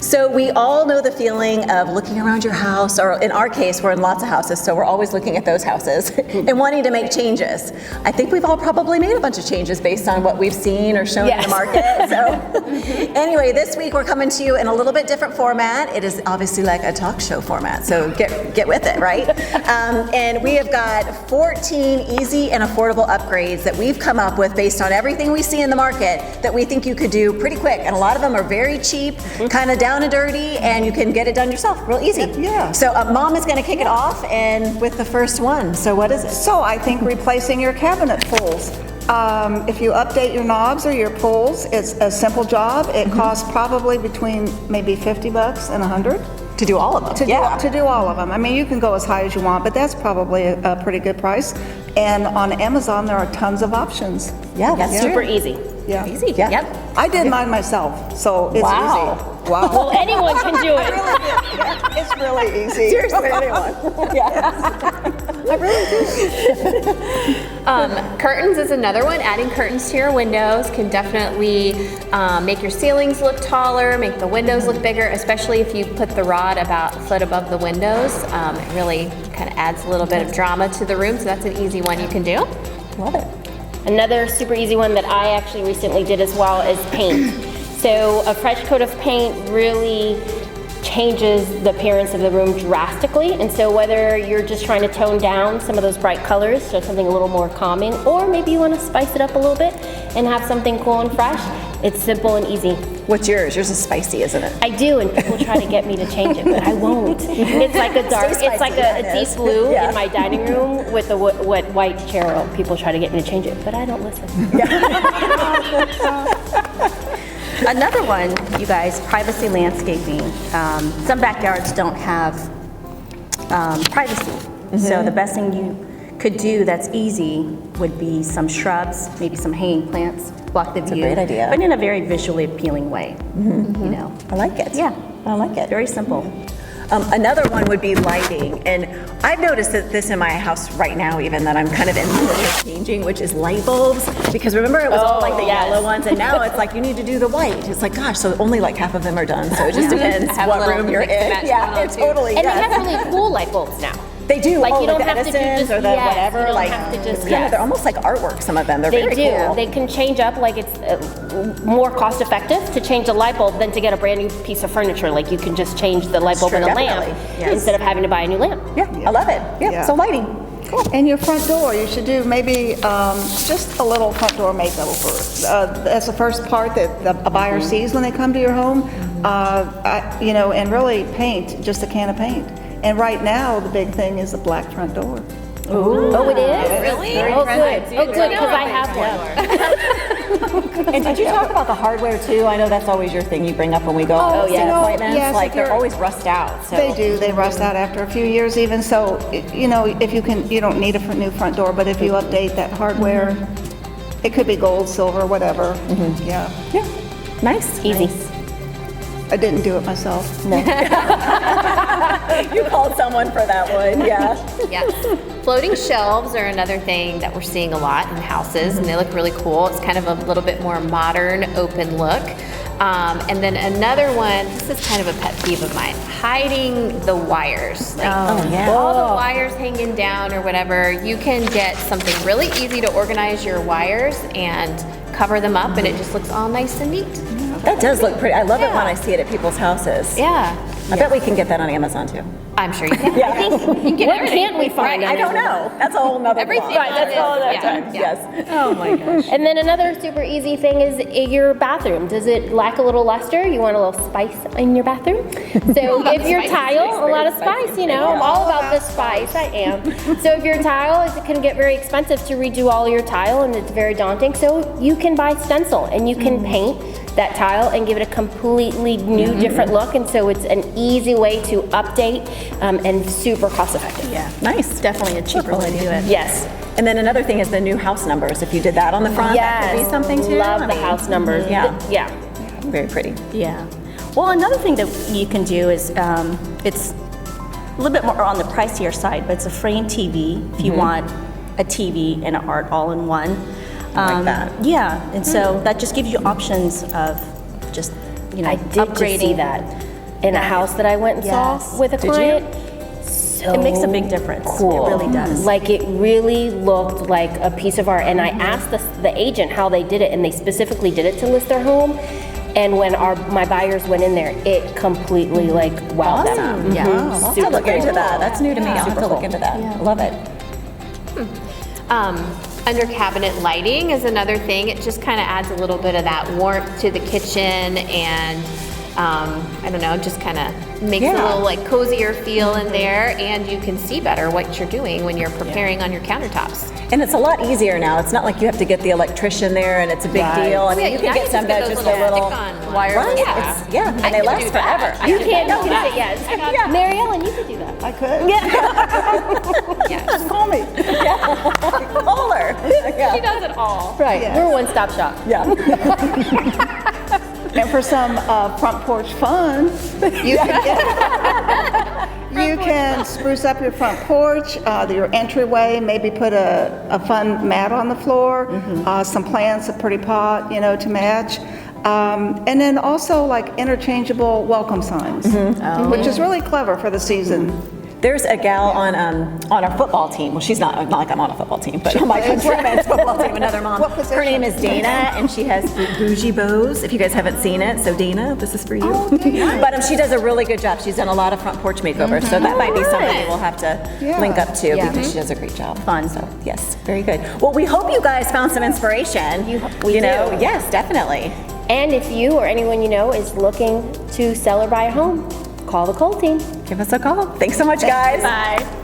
So we all know the feeling of looking around your house, or in our case, we're in lots of houses, so we're always looking at those houses and wanting to make changes. I think we've all probably made a bunch of changes based on what we've seen or shown in the market. So anyway, this week we're coming to you in a little bit different format. It is obviously like a talk show format, so get with it, right? And we have got 14 easy and affordable upgrades that we've come up with based on everything we see in the market that we think you could do pretty quick. And a lot of them are very cheap, kind of down and dirty, and you can get it done yourself real easy. Yeah. So Mom is going to kick it off and with the first one. So what is it? So I think replacing your cabinet pulls. If you update your knobs or your pulls, it's a simple job. It costs probably between maybe $50 and $100. To do all of them. To do all of them. I mean, you can go as high as you want, but that's probably a pretty good price. And on Amazon, there are tons of options. Yeah, that's Super easy. Yeah. easy. Yeah. Yep. I did mine myself, so it's easy. Wow. Well, anyone can do it. It's really easy. Seriously, anyone. Yeah. I really do. Curtains is another one. Adding curtains to your windows can definitely make your ceilings look taller, make the windows look bigger, especially if you put the rod about a foot above the windows. It really kind of adds a little bit of drama to the room, so that's an easy one you can do. Love it. Another super easy one that I actually recently did as well is paint. So a fresh coat of paint really changes the appearance of the room drastically, and so whether you're just trying to tone down some of those bright colors, so something a little more calming, or maybe you want to spice it up a little bit and have something cool and fresh, it's simple and easy. What's yours? Yours is spicy, isn't it? I do, and people try to get me to change it, but I won't. It's like a dark, it's like a deep blue in my dining room with a wet white chair. People try to get me to change it, but I don't listen. Another one, you guys, privacy landscaping. Some backyards don't have privacy. So the best thing you could do that's easy would be some shrubs, maybe some hanging plants, block the view. That's a great idea. But in a very visually appealing way. You know. I like it. Yeah. I like it. Very simple. Another one would be lighting, and I've noticed that this in my house right now even that I'm kind of in the middle of changing, which is light bulbs, because remember it was all like the yellow ones, and now it's like you need to do the white. It's like, gosh, so only like half of them are done, so it just depends what room you're in. Yeah, it totally And does. they have really cool light bulbs now. They do. Like, you don't the have to do Edisons just- or the yes, whatever. you don't like have to just- it's kind of, they're almost like artwork. Some of them. They're They very do. cool. They can change up, like it's more cost effective to change a light bulb than to get a brand new piece of furniture. Like you can just change the light bulb True, and a lamp definitely. instead of having to buy a new lamp. Yeah, I love it. Yeah. So lighting. Cool. And your front door, you should do maybe just a little front door makeover. That's the first part that a buyer sees when they come to your home. You know, and really paint, just a can of paint. And right now, the big thing is the black front door. Ooh. Oh, it is? Really? Oh, good. Oh, good, because I have one. And did you talk about the hardware too? I know that's always your thing you bring up when we go to yes. appointments. Yes, like if they're you're- always rust out. So. They do. They rust out after a few years even. So, you know, if you can, you don't need a new front door, but if you update that hardware, it could be gold, silver, whatever. Yeah. Yeah. Nice. Easy. I didn't do it myself. No. You called someone for that one. Yeah. Yes. Floating shelves are another thing that we're seeing a lot in houses, and they look really cool. It's kind of a little bit more modern, open look. And then another one, this is kind of a pet peeve of mine, hiding the wires. Like, all the wires hanging down or whatever. You can get something really easy to organize your wires and cover them up, and it just looks all nice and neat. That does look pretty. I love it when I see it at people's houses. Yeah. I bet we can get that on Amazon too. I'm sure you can. Yeah. I think you can get What everything. can't we find? I don't know. That's a whole nother Everything. blog. Right, that's all another yeah, time. yeah. Yes. Oh my gosh. And then another super easy thing is your bathroom. Does it lack a little luster? You want a little spice in your bathroom? So if your tile, a lot of spice, you know, I'm all about the spice, I am. So if your tile, it can get very expensive to redo all your tile and it's very daunting. So you can buy stencil and you can paint that tile and give it a completely new, different look. And so it's an easy way to update and super cost effective. Yeah. Nice. Definitely a cheaper way to do it. Yes. And then another thing is the new house numbers. If you did that on the front, that could be something too. Love I the mean, house numbers. Yeah. Yeah. Very pretty. Yeah. Well, another thing that you can do is it's a little bit more on the pricier side, but it's a frame TV if you want a TV and an art all in one. I like that. Yeah, and so that just gives you options of just, you know, I did just see upgrading. that in a house that I went and Yes. saw with a Did you? client. So It makes a big difference. Cool. It really does. Like it really looked like a piece of art. And I asked the agent how they did it, and they specifically did it to list their home. And when my buyers went in there, it completely like wowed them. Awesome. Yeah. I'll have to Super look into cool. that. That's new to me. I'll have Super to look cool. into that. I love it. Under cabinet lighting is another thing. It just kind of adds a little bit of that warmth to the kitchen, and I don't know, just kind of makes a little like cozier feel in there, and you can see better what you're doing when you're preparing on your countertops. And it's a lot easier now. It's not like you have to get the electrician there and it's a big deal. I mean, you can now get some that those just a little stick-on wire. ones. Right? Yeah. And they last forever. You can't do it, yes. Meriellen, you could do that. I could. Yes. Call me. Call her. She does it all. Right, Yes. we're a one-stop shop. Yeah. And for some front porch fun, you can spruce up your front porch, your entryway, maybe put a fun mat on the floor, some plants, a pretty pot, you know, to match. And then also like interchangeable welcome signs, which is really clever for the season. There's a gal on our football team. Well, she's not like I'm on a football team, but on my women's football team, another mom. What position? Her name is Dana, and she has bougie bows. If you guys haven't seen it, so Dana, this is for you. But she does a really good job. She's done a lot of front porch makeovers, so that might be something we'll have to link up to because she does a great job. Fun. So yes, very good. Well, we hope you guys found some inspiration. We know, do. yes, definitely. And if you or anyone you know is looking to sell or buy a home, call the Cole team. Give us a call. Thanks so much, guys. Bye.